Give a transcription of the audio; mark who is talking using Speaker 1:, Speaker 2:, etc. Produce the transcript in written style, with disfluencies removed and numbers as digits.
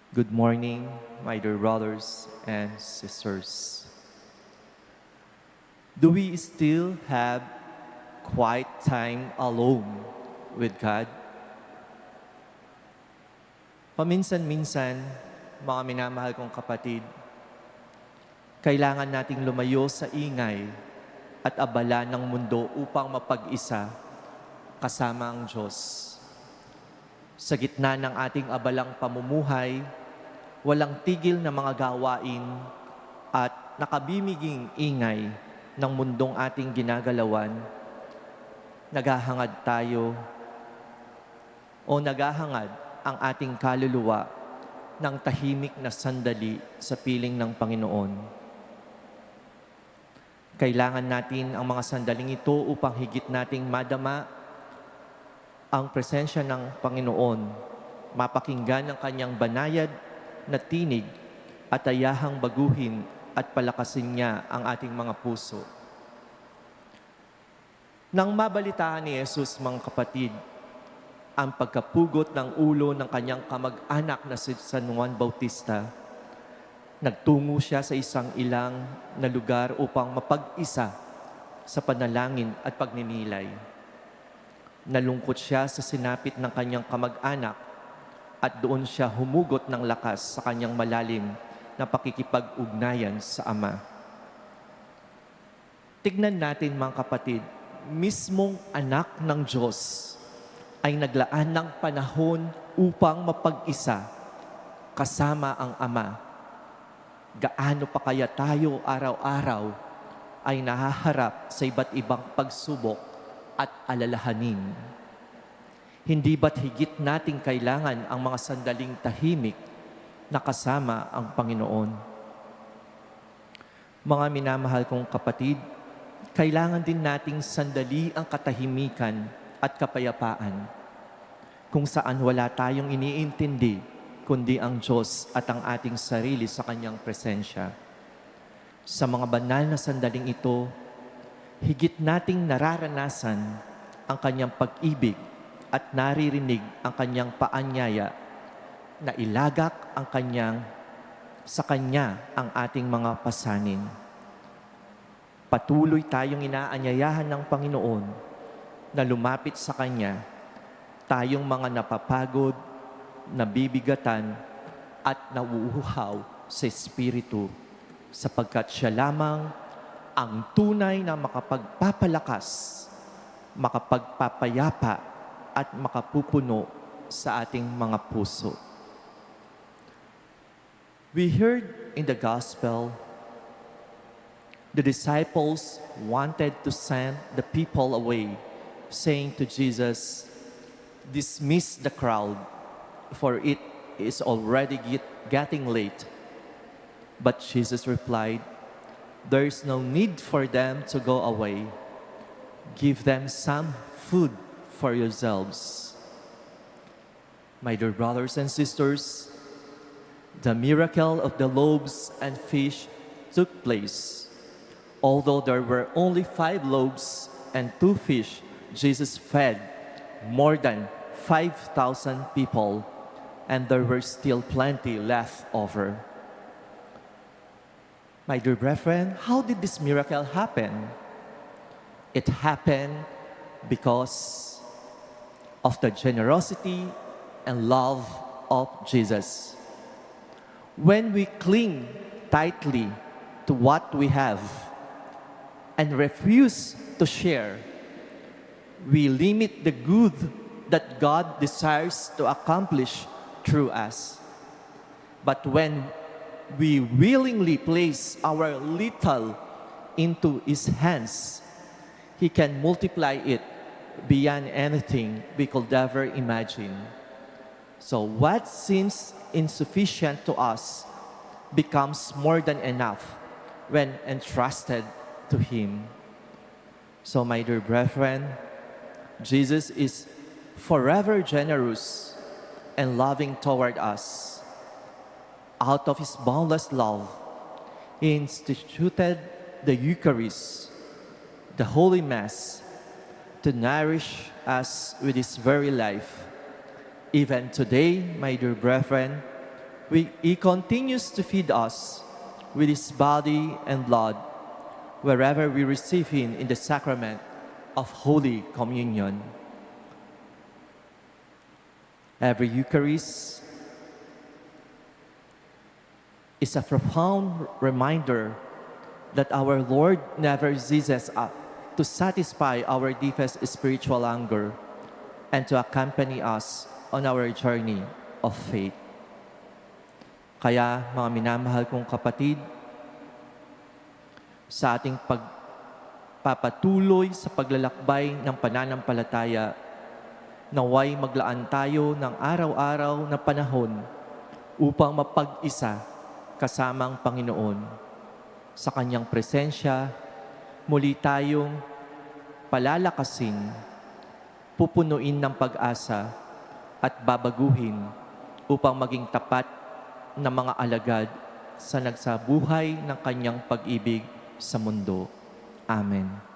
Speaker 1: Good morning, my dear brothers and sisters. Do we still have quiet time alone with God? Paminsan-minsan, mga minamahal kong kapatid, kailangan nating lumayo sa ingay at abala ng mundo upang mapag-isa kasama ang Diyos. Sa gitna ng ating abalang pamumuhay, walang tigil na mga gawain at nakabimiging ingay ng mundong ating ginagalawan, naghahangad tayo o naghahangad ang ating kaluluwa ng tahimik na sandali sa piling ng Panginoon. Kailangan natin ang mga sandaling ito upang higit nating madama ang presensya ng Panginoon, mapakinggan ang kanyang banayad na tinig at ayahang baguhin at palakasin niya ang ating mga puso. Nang mabalitaan ni Jesus, mga kapatid, ang pagkapugot ng ulo ng kanyang kamag-anak na si San Juan Bautista, nagtungo siya sa isang ilang na lugar upang mapag-isa sa panalangin at pagninilay. Nalungkot siya sa sinapit ng kanyang kamag-anak at doon siya humugot ng lakas sa kanyang malalim na pakikipag-ugnayan sa Ama. Tignan natin, mga kapatid, mismong anak ng Diyos ay naglaan ng panahon upang mapag-isa kasama ang Ama. Gaano pa kaya tayo araw-araw ay nahaharap sa iba't ibang pagsubok at alalahanin? Hindi ba't higit nating kailangan ang mga sandaling tahimik na kasama ang Panginoon? Mga minamahal kong kapatid, kailangan din nating sandali ang katahimikan at kapayapaan kung saan wala tayong iniintindi kundi ang Diyos at ang ating sarili sa Kanyang presensya. Sa mga banal na sandaling ito, higit nating nararanasan ang Kanyang pag-ibig at naririnig ang Kanyang paanyaya na ilagak ang sa Kanya ang ating mga pasanin. Patuloy tayong inaanyayahan ng Panginoon na lumapit sa Kanya, tayong mga napapagod, nabibigatan at nauuhaw sa Espiritu, sapagkat Siya lamang ang tunay na makapagpapalakas, makapagpapayapa at makapupuno sa ating mga puso. We heard in the gospel, the disciples wanted to send the people away, saying to Jesus, "Dismiss the crowd, for it is already getting late." But Jesus replied, "There is no need for them to go away. Give them some food for yourselves." My dear brothers and sisters, the miracle of the loaves and fish took place. Although there were only 5 loaves and 2 fish, Jesus fed more than 5,000 people, and there were still plenty left over. My dear brethren, how did this miracle happen? It happened because of the generosity and love of Jesus. When we cling tightly to what we have and refuse to share, we limit the good that God desires to accomplish through us. But when we willingly place our little into His hands, He can multiply it beyond anything we could ever imagine. So what seems insufficient to us becomes more than enough when entrusted to Him. So, my dear brethren, Jesus is forever generous and loving toward us. Out of His boundless love, He instituted the Eucharist, the Holy Mass, to nourish us with His very life. Even today, my dear brethren, He continues to feed us with His body and blood wherever we receive Him in the sacrament of Holy Communion. Every Eucharist is a profound reminder that our Lord never ceases to satisfy our deepest spiritual hunger and to accompany us on our journey of faith. Kaya, mga minamahal kong kapatid, sa ating pagpapatuloy sa paglalakbay ng pananampalataya, naway maglaan tayo ng araw-araw na panahon upang mapag-isa kasama ang Panginoon. Sa Kanyang presensya, muli tayong palalakasin, pupunuin ng pag-asa at babaguhin upang maging tapat na mga alagad sa nagsabuhay ng Kanyang pag-ibig sa mundo. Amen.